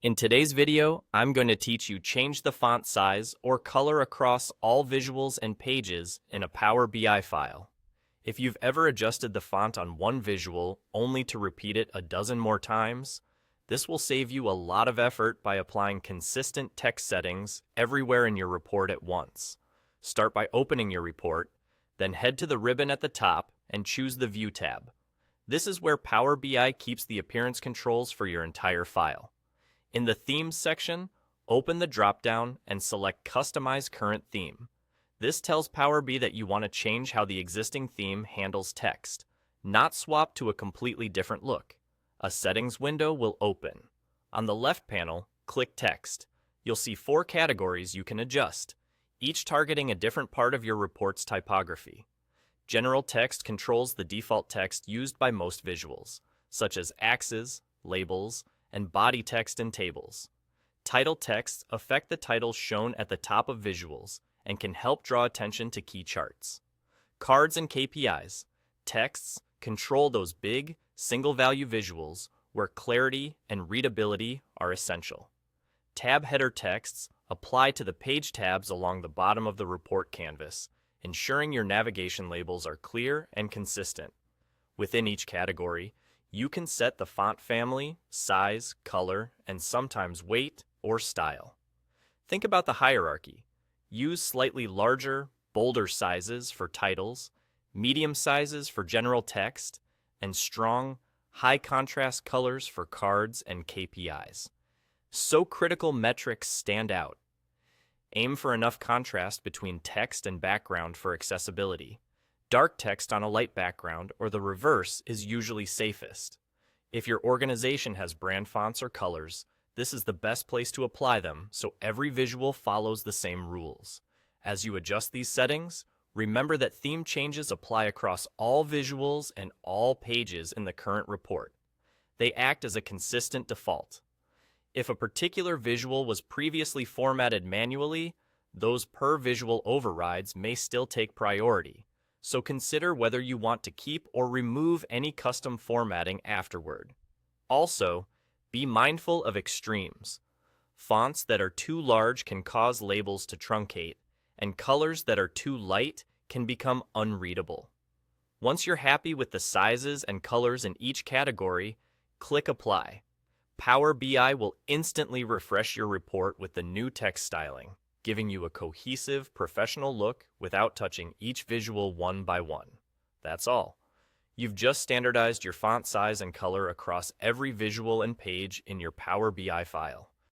In today's video, I'm going to teach you change the font size or color across all visuals and pages in a Power BI file. If you've ever adjusted the font on one visual only to repeat it a dozen more times, this will save you a lot of effort by applying consistent text settings everywhere in your report at once. Start by opening your report, then head to the ribbon at the top and choose the View tab. This is where Power BI keeps the appearance controls for your entire file. In the Themes section, open the drop-down and select Customize Current Theme. This tells Power BI that you want to change how the existing theme handles text, not swap to a completely different look. A settings window will open. On the left panel, click Text. You'll see 4 categories you can adjust, each targeting a different part of your report's typography. General text controls the default text used by most visuals, such as axes, labels, and body text in tables. Title texts affect the titles shown at the top of visuals and can help draw attention to key charts. Cards and KPIs. Texts control those big, single-value visuals where clarity and readability are essential. Tab header texts apply to the page tabs along the bottom of the report canvas, ensuring your navigation labels are clear and consistent. Within each category, you can set the font family, size, color, and sometimes weight or style. Think about the hierarchy. Use slightly larger, bolder sizes for titles, medium sizes for general text, and strong, high-contrast colors for cards and KPIs. So critical metrics stand out. Aim for enough contrast between text and background for accessibility. Dark text on a light background or the reverse is usually safest. If your organization has brand fonts or colors, this is the best place to apply them so every visual follows the same rules. As you adjust these settings, remember that theme changes apply across all visuals and all pages in the current report. They act as a consistent default. If a particular visual was previously formatted manually, those per visual overrides may still take priority. So consider whether you want to keep or remove any custom formatting afterward. Also, be mindful of extremes. Fonts that are too large can cause labels to truncate, and colors that are too light can become unreadable. Once you're happy with the sizes and colors in each category, click Apply. Power BI will instantly refresh your report with the new text styling, giving you a cohesive, professional look without touching each visual one by one. That's all. You've just standardized your font size and color across every visual and page in your Power BI file.